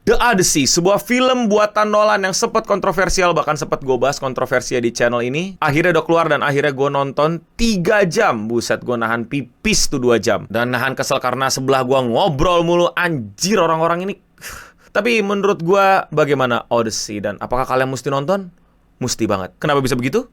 The Odyssey, sebuah film buatan Nolan yang sempat kontroversial, bahkan sempat gue bahas kontroversinya di channel ini. Akhirnya udah keluar dan akhirnya gue nonton 3 jam. Buset, gue nahan pipis tuh 2 jam. Dan nahan kesel karena sebelah gue ngobrol mulu. Anjir, orang-orang ini. Tapi menurut gue, bagaimana Odyssey? Dan apakah kalian mesti nonton? Mesti banget. Kenapa bisa begitu?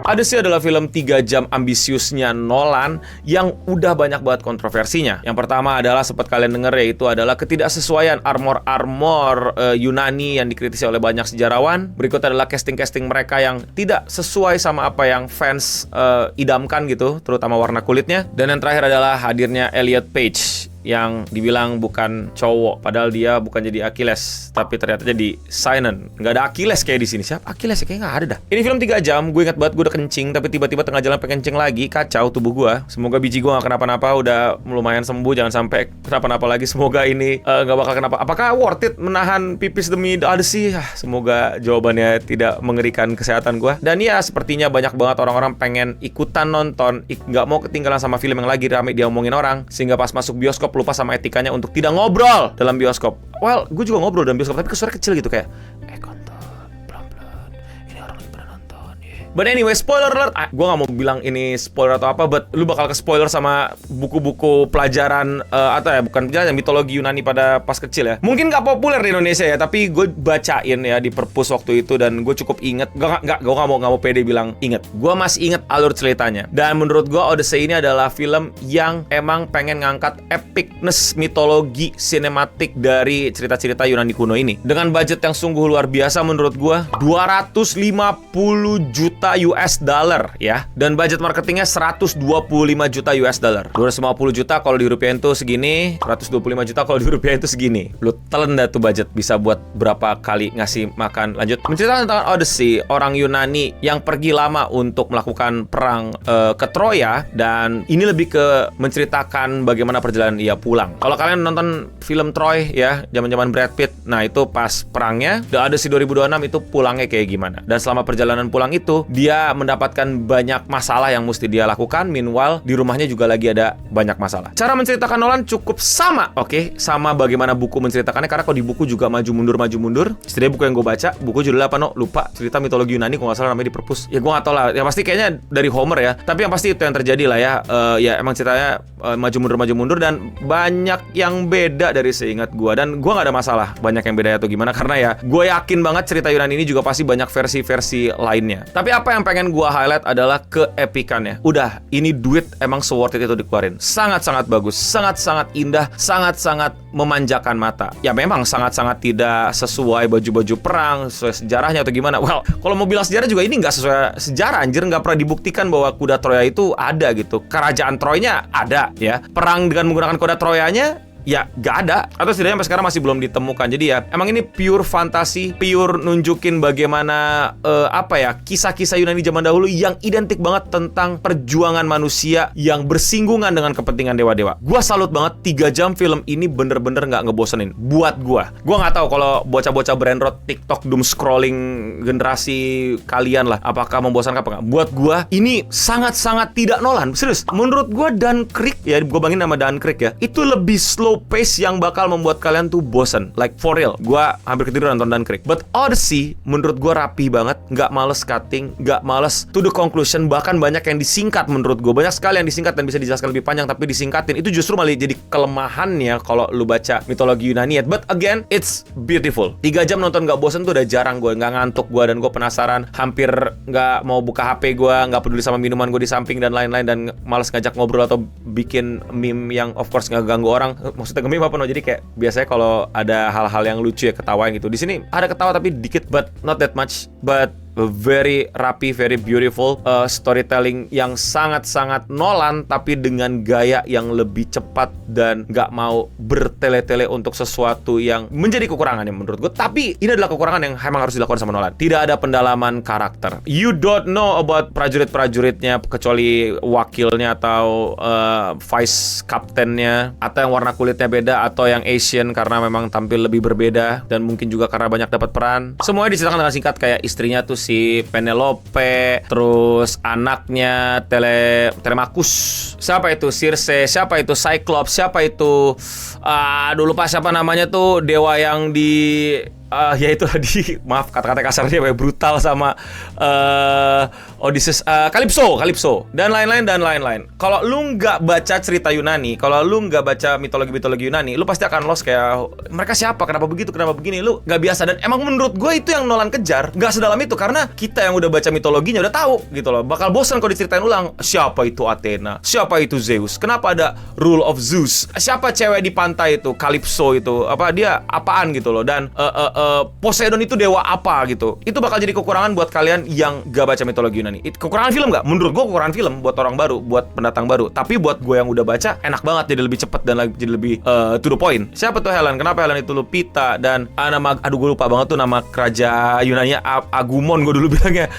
Odyssey adalah film 3 jam ambisiusnya Nolan yang udah banyak banget kontroversinya. Yang pertama adalah, sempat kalian denger, yaitu adalah ketidaksesuaian armor Yunani yang dikritisi oleh banyak sejarawan. Berikut adalah casting-casting mereka yang tidak sesuai sama apa yang fans idamkan gitu, terutama warna kulitnya. Dan yang terakhir adalah hadirnya Elliot Page yang dibilang bukan cowok, padahal dia bukan jadi Achilles, tapi ternyata jadi Sinon. Nggak ada Achilles kayak di sini. Siapa Achilles ya? Kayaknya nggak ada dah. Ini film 3 jam, gue ingat banget gue udah kencing, tapi tiba-tiba tengah jalan pengen kencing lagi, kacau tubuh gue. Semoga biji gue nggak kenapa-napa, udah lumayan sembuh, jangan sampai kenapa-napa lagi. Semoga ini nggak bakal kenapa. Apakah worth it menahan pipis demi The Odyssey? Semoga jawabannya tidak mengerikan kesehatan gue. Dan ya, sepertinya banyak banget orang-orang pengen ikutan nonton, nggak mau ketinggalan sama film yang lagi rame diomongin orang, sehingga pas masuk bioskop lupa sama etikanya untuk tidak ngobrol dalam bioskop. Well, gue juga ngobrol dalam bioskop, tapi suara kecil gitu kayak, kontol, pelan-pelan, ini orang lagi pada nonton, yeah. But anyway, spoiler alert. Gue gak mau bilang ini spoiler atau apa, but lu bakal ke spoiler sama buku-buku pelajaran atau ya bukan pelajaran, mitologi Yunani pada pas kecil ya. Mungkin gak populer di Indonesia ya, tapi gue bacain ya di perpus waktu itu dan gue cukup inget. Gue gak mau pede bilang inget. Gue masih inget alur ceritanya. Dan menurut gue Odyssey ini adalah film yang emang pengen ngangkat epicness mitologi sinematik dari cerita-cerita Yunani kuno ini. Dengan budget yang sungguh luar biasa menurut gue, 250 juta US dollar ya. Dan budget marketingnya 125 juta US dollar. 250 juta kalau dirupiahin tuh segini, 125 juta kalau dirupiahin tuh segini. Lu telan dah tuh budget, bisa buat berapa kali ngasih makan. Lanjut, menceritakan tentang Odyssey, orang Yunani yang pergi lama untuk melakukan perang ke Troya. Dan ini lebih ke menceritakan bagaimana perjalanan ia pulang. Kalau kalian nonton film Troy ya, zaman-zaman Brad Pitt, nah itu pas perangnya, The Odyssey 2026 itu pulangnya kayak gimana. Dan selama perjalanan pulang itu, dia mendapatkan banyak masalah yang mesti dia lakukan. Meanwhile, di rumahnya juga lagi ada banyak masalah. Cara menceritakan Nolan cukup sama, oke? Sama bagaimana buku menceritakannya, karena kalau di buku juga maju mundur. Setidaknya buku yang gue baca, buku judulnya apa, no? Lupa. Cerita mitologi Yunani, kalau nggak salah namanya di perpus. Ya gue nggak tahu lah. Ya pasti kayaknya dari Homer ya. Tapi yang pasti itu yang terjadi lah ya. Ya emang ceritanya maju mundur dan banyak yang beda dari seingat gue. Dan gue nggak ada masalah banyak yang beda atau gimana, karena ya gue yakin banget cerita Yunani ini juga pasti banyak versi-versi lainnya. Tapi apa yang pengen gue highlight adalah keepikannya. Udah, ini duit emang se-worth it itu dikeluarin. Sangat-sangat bagus, sangat-sangat indah, sangat-sangat memanjakan mata. Ya memang sangat-sangat tidak sesuai baju-baju perang, sesuai sejarahnya atau gimana. Well, kalau mau bilang sejarah juga ini nggak sesuai sejarah, anjir. Nggak pernah dibuktikan bahwa kuda Troya itu ada gitu. Kerajaan Troynya ada ya. Perang dengan menggunakan kuda Troyanya ya gak ada, atau setidaknya sampai sekarang masih belum ditemukan. Jadi ya emang ini pure fantasi, pure nunjukin bagaimana kisah-kisah Yunani zaman dahulu yang identik banget tentang perjuangan manusia yang bersinggungan dengan kepentingan dewa-dewa. Gua salut banget, 3 jam film ini bener-bener gak ngebosenin buat gua gak tahu kalau bocah-bocah brainrot TikTok doom scrolling generasi kalian lah, apakah membosankan apa gak. Buat gua ini sangat-sangat tidak Nolan, serius. Menurut gua Dunkirk ya, gua bangin nama Dunkirk ya, itu lebih slow pace yang bakal membuat kalian tuh bosen. Like for real, gue hampir ketiduran nonton Dunkirk. But Odyssey menurut gue rapi banget, nggak males cutting, nggak males to the conclusion. Bahkan banyak yang disingkat menurut gue. Banyak sekali yang disingkat dan bisa dijelaskan lebih panjang, tapi disingkatin. Itu justru malah jadi kelemahannya kalau lu baca mitologi Yunani. But again, it's beautiful. 3 jam nonton nggak bosen tuh udah jarang. Gue nggak ngantuk gue, dan gue penasaran. Hampir nggak mau buka HP gue, nggak peduli sama minuman gue di samping dan lain-lain, dan males ngajak ngobrol atau bikin meme yang of course nggak ganggu orang. Maksudnya nge-meme apa no? Jadi kayak biasanya kalau ada hal-hal yang lucu ya ketawain gitu. Di sini ada ketawa tapi dikit, but not that much. But very rapi, very beautiful, storytelling yang sangat-sangat Nolan, tapi dengan gaya yang lebih cepat dan gak mau bertele-tele untuk sesuatu yang menjadi kekurangannya menurut gue. Tapi ini adalah kekurangan yang emang harus dilakukan sama Nolan. Tidak ada pendalaman karakter. You don't know about prajurit-prajuritnya kecuali wakilnya atau vice captainnya, atau yang warna kulitnya beda, atau yang Asian karena memang tampil lebih berbeda, dan mungkin juga karena banyak dapat peran. Semuanya diceritakan dengan singkat, kayak istrinya tuh si si Penelope, terus anaknya Telemachus. Siapa itu? Circe, siapa itu? Cyclops, siapa itu? Aduh lupa siapa namanya tuh, dewa yang di ya itu tadi, maaf kata-kata kasarnya kayak brutal sama Odysseus, Calypso dan lain-lain. Kalau lu nggak baca cerita Yunani, kalau lu nggak baca mitologi Yunani, lu pasti akan lost kayak mereka siapa, kenapa begitu, kenapa begini, lu nggak biasa. Dan emang menurut gue itu yang Nolan kejar, nggak sedalam itu, karena kita yang udah baca mitologinya udah tahu gitu loh, bakal bosan kalau diceritain ulang. Siapa itu Athena, siapa itu Zeus, kenapa ada rule of Zeus, siapa cewek di pantai itu Calypso itu, apa dia apaan gitu loh, dan Poseidon itu dewa apa gitu. Itu bakal jadi kekurangan buat kalian yang gak baca mitologi Yunani. Kekurangan film gak? Menurut gue kekurangan film buat orang baru, buat pendatang baru. Tapi buat gue yang udah baca, enak banget, jadi lebih cepet dan jadi lebih to the point. Siapa tuh Helen? Kenapa Helen itu Lupita? Dan aduh gue lupa banget tuh nama raja Yunani, Agumon gue dulu bilangnya,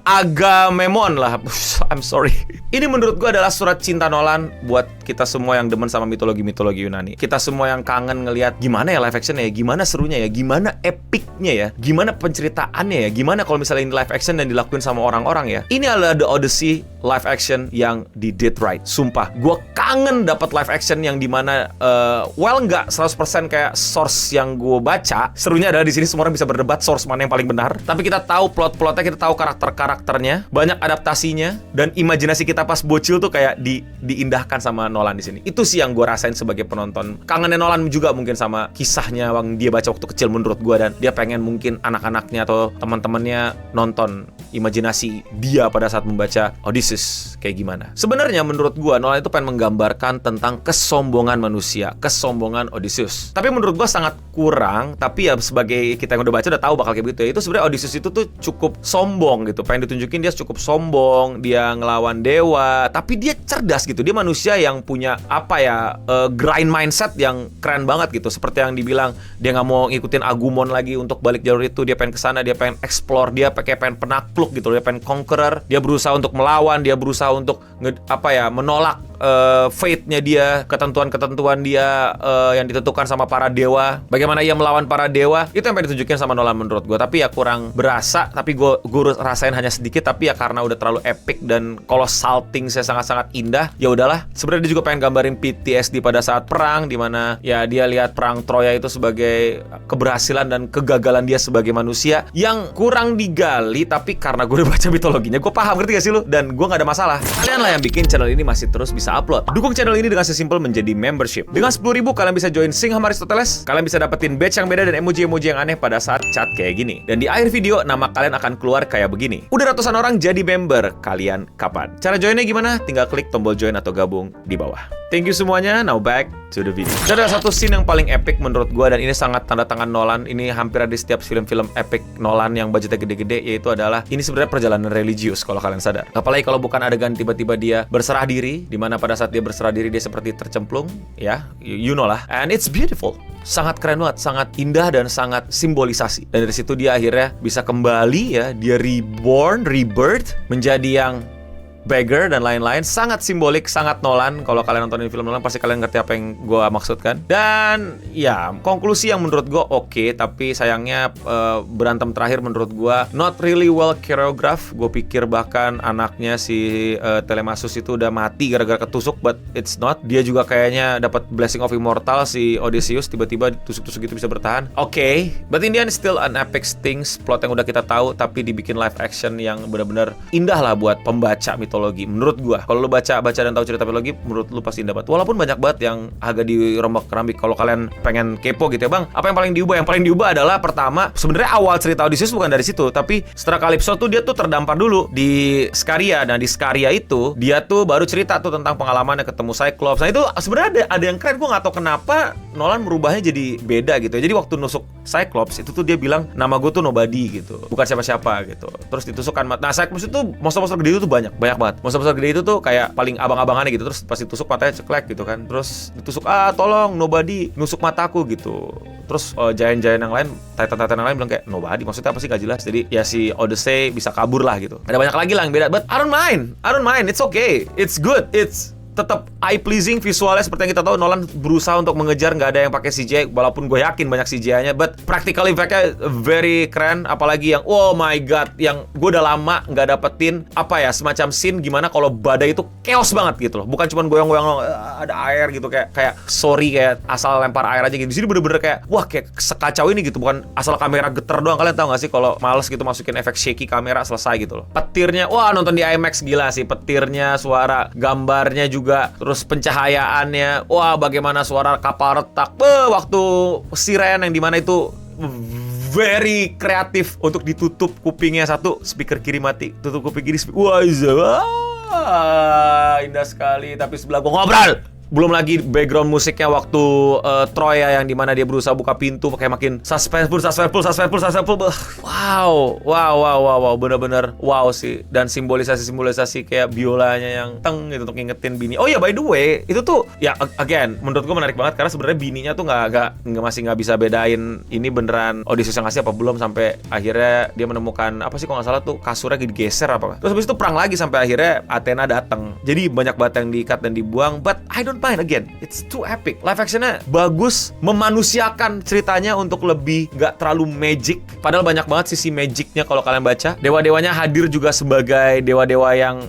Agamemnon lah. I'm sorry. Ini menurut gue adalah surat cinta Nolan buat kita semua yang demen sama mitologi Yunani. Kita semua yang kangen ngelihat gimana ya live actionnya ya, gimana serunya ya, gimana epicnya ya, gimana penceritaannya ya, gimana kalau misalnya ini live action dan dilakuin sama orang-orang ya. Ini adalah The Odyssey live action yang di did right. Sumpah, gue kangen dapat live action yang dimana nggak 100% kayak source yang gue baca. Serunya adalah di sini semua orang bisa berdebat source mana yang paling benar. Tapi kita tahu plot-plotnya, kita tahu karakter-karakternya, banyak adaptasinya, dan imajinasi kita pas bocil tuh kayak diindahkan sama Nolan di sini. Itu sih yang gue rasain sebagai penonton. Kangennya Nolan juga mungkin sama kisahnya yang dia baca waktu kecil menurut gue, dan dia pengen mungkin anak-anaknya atau teman-temannya nonton imajinasi dia pada saat membaca Odysseus kayak gimana. Sebenarnya menurut gue Nolan itu pengen menggambarkan tentang kesombongan manusia, kesombongan Odysseus. Tapi menurut gue sangat kurang, tapi ya sebagai kita yang udah baca udah tahu bakal kayak begitu ya. Itu sebenarnya Odysseus itu tuh cukup sombong gitu. Pengen ditunjukin dia cukup sombong, dia ngelawan dewa, tapi dia cerdas gitu. Dia manusia yang punya grind mindset yang keren banget gitu. Seperti yang dibilang, dia nggak mau ngikutin Agumon lagi untuk balik jalur itu. Dia pengen kesana, dia pengen explore, dia pengen penakluk gitu. Dia pengen conqueror, dia berusaha untuk melawan, dia berusaha untuk menolak fate-nya dia, ketentuan-ketentuan dia yang ditentukan sama para dewa. Bagaimana ia melawan para dewa, itu yang pengen ditunjukin sama Nolan menurut gue. Tapi ya kurang berasa, tapi gue rasain hanya sedikit. Tapi ya karena udah terlalu epic dan colossal things-nya sangat-sangat indah, ya udahlah. Sebenarnya dia juga pengen gambarin PTSD pada saat perang, dimana ya dia lihat perang Troya itu sebagai keberhasilan dan kegagalan dia sebagai manusia yang kurang digali. Tapi karena gue udah baca mitologinya, gue paham, ngerti gak sih lu? Dan gue gak ada masalah. Kalian lah yang bikin channel ini masih terus bisa upload. Dukung channel ini dengan sesimpel menjadi membership. Dengan 10.000 kalian bisa join Sing sama Aristoteles. Kalian bisa dapetin badge yang beda dan emoji-emoji yang aneh pada saat chat kayak gini. Dan di akhir video nama kalian akan keluar kayak begini. Udah ratusan orang jadi member, kalian kapan? Cara joinnya gimana? Tinggal klik tombol join atau gabung di bawah. Thank you semuanya. Now back to the video. Dan ada satu scene yang paling epic menurut gue, dan ini sangat tanda tangan Nolan. Ini hampir ada di setiap film-film epic Nolan yang budgetnya gede-gede, yaitu adalah ini sebenarnya perjalanan religius kalau kalian sadar. Apalagi kalau bukan adegan tiba-tiba dia berserah diri, dimana pada saat dia berserah diri dia seperti tercemplung, ya, you know lah. And it's beautiful. Sangat keren banget, sangat indah dan sangat simbolisasi. Dan dari situ dia akhirnya bisa kembali ya, dia rebirth menjadi yang beggar dan lain-lain. Sangat simbolik, sangat Nolan. Kalau kalian nontonin film Nolan pasti kalian ngerti apa yang gue maksudkan. Dan ya, konklusi yang menurut gue oke, tapi sayangnya berantem terakhir menurut gue not really well choreographed. Gue pikir bahkan anaknya si Telemachus itu udah mati gara-gara ketusuk, but it's not. Dia juga kayaknya dapat blessing of immortal, si Odysseus tiba-tiba tusuk-tusuk gitu bisa bertahan. Oke, but in the end still an epic things. Plot yang udah kita tahu tapi dibikin live action yang benar-benar indah lah buat pembaca mitologi. Menurut gua, kalau lu baca dan tahu cerita mitologi, menurut lu pasti dapat. Walaupun banyak banget yang agak dirombak-rambik. Kalau kalian pengen kepo gitu ya, Bang, apa yang paling diubah? Yang paling diubah adalah pertama, sebenarnya awal cerita Odysseus bukan dari situ, tapi setelah Calypso tuh dia tuh terdampar dulu di Scaria. Nah, di Scaria itu dia tuh baru cerita tuh tentang pengalamannya ketemu Cyclops. Nah, itu sebenarnya ada yang keren. Gua nggak tahu kenapa Nolan merubahnya jadi beda gitu. Jadi waktu nusuk Cyclops itu tuh dia bilang nama gue tuh nobody gitu, bukan siapa-siapa gitu. Terus ditusukkan. Nah, Cyclops itu monster-monster gede itu tuh banyak banget. Monster-monster gede itu tuh kayak paling abang-abangannya gitu. Terus pas ditusuk matanya ceklek gitu kan. Terus ditusuk, tolong nobody nusuk mataku gitu. Terus giant-giant yang lain, Titan-Titan yang lain bilang kayak nobody, maksudnya apa sih gak jelas. Jadi ya si Odyssey bisa kabur lah gitu. Ada banyak lagi lah yang beda, but I don't mind, it's okay, it's good, it's tetap eye pleasing, visualnya seperti yang kita tahu Nolan berusaha untuk mengejar nggak ada yang pakai CGI, walaupun gue yakin banyak CGI-nya, but practical effect-nya very keren. Apalagi yang oh my god, yang gue udah lama nggak dapetin apa ya, semacam scene gimana kalau badai itu chaos banget gitu loh, bukan cuma goyang-goyang ada air gitu kayak sorry kayak asal lempar air aja gitu. Di sini bener-bener kayak wah kayak sekacau ini gitu, bukan asal kamera geter doang. Kalian tahu nggak sih kalau males gitu masukin efek shaky kamera selesai gitu loh. Petirnya wah nonton di IMAX gila sih, petirnya, suara gambarnya juga, terus pencahayaannya, wah bagaimana suara kapal retak waktu siren yang dimana itu very kreatif untuk ditutup kupingnya satu, speaker kiri mati, tutup kuping kiri, wah indah sekali. Tapi sebelah gua ngobrol. Belum lagi background musiknya waktu Troy yang dimana dia berusaha buka pintu pakai makin suspenseful. Wow, bener-bener wow sih. Dan simbolisasi kayak biolanya yang teng gitu untuk ngingetin bini. Oh ya by the way, itu tuh ya again menurut gue menarik banget karena sebenarnya bininya tuh masih nggak bisa bedain ini beneran Odysseus yang ngasih apa belum, sampai akhirnya dia menemukan apa sih kalau nggak salah tuh kasurnya digeser apa. Terus habis itu perang lagi sampai akhirnya Athena datang. Jadi banyak banget yang diikat dan dibuang, but I don't mind again. It's too epic. Live actionnya bagus, memanusiakan ceritanya untuk lebih gak terlalu magic. Padahal banyak banget sisi magicnya kalau kalian baca. Dewa-dewanya hadir juga sebagai dewa-dewa yang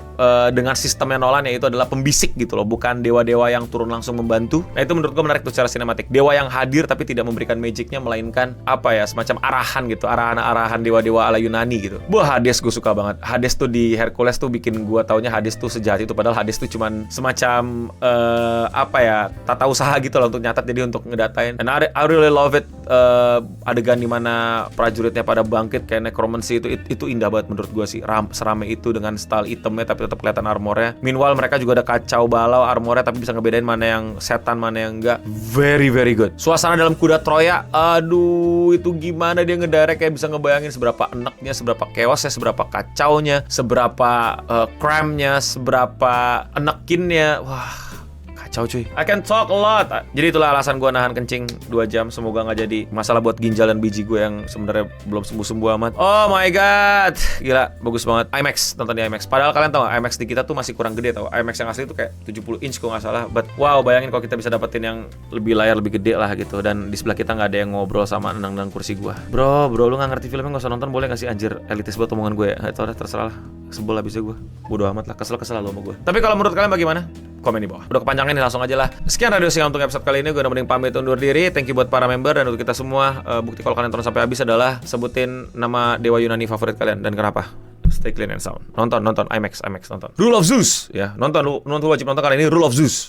dengan sistemnya Nolan, yaitu adalah pembisik gitu loh, bukan dewa-dewa yang turun langsung membantu. Nah itu menurut gue menarik tuh secara sinematik. Dewa yang hadir tapi tidak memberikan magicnya, melainkan apa ya, semacam arahan gitu, arahan dewa-dewa ala Yunani gitu. Wah Hades gue suka banget. Hades tuh di Hercules tuh bikin gue taunya Hades tuh sejahat itu, padahal Hades tuh cuman semacam apa ya, tata usaha gitu loh untuk nyatat, jadi untuk ngedatain. And I really love it, adegan dimana prajuritnya pada bangkit kayak necromancy itu indah banget menurut gue sih. Serame itu dengan style itemnya tapi tetap kelihatan armornya. Meanwhile mereka juga ada kacau balau armornya tapi bisa ngebedain mana yang setan mana yang enggak. Very very good. Suasana dalam kuda Troya, aduh itu gimana dia ngedirect, kayak bisa ngebayangin seberapa enaknya, seberapa chaosnya, seberapa kacaunya, seberapa cramnya, seberapa enekinnya. Wah kacau cuy. I can talk a lot. Jadi itulah alasan gue nahan kencing 2 jam. Semoga gak jadi masalah buat ginjal dan biji gue yang sebenarnya belum sembuh-sembuh amat. Oh my god, gila, bagus banget. IMAX, nonton di IMAX. Padahal kalian tau gak, IMAX di kita tuh masih kurang gede tau. IMAX yang asli tuh kayak 70 inch kalau gak salah. But wow, bayangin kalau kita bisa dapetin yang lebih layar lebih gede lah gitu. Dan di sebelah kita gak ada yang ngobrol sama nendang kursi gue. Bro lu gak ngerti filmnya gak usah nonton, boleh gak sih? Anjir, elitis banget omongan gue ya. Itu udah terserah lah. Sebel lah bisa gue. Bodoh amat lah, kesel lah lo sama gue. Tapi kalau menurut kalian bagaimana? Komen di bawah. Udah kepanjangan nih, langsung aja lah. Sekian Radio Singa untuk episode kali ini. Gue udah mending pamit undur diri. Thank you buat para member dan untuk kita semua. Bukti kalau kalian tonton sampai habis adalah sebutin nama dewa Yunani favorit kalian dan kenapa. Stay clean and sound. Nonton IMAX nonton. Rule of Zeus ya. Nonton wajib nonton kali ini Rule of Zeus.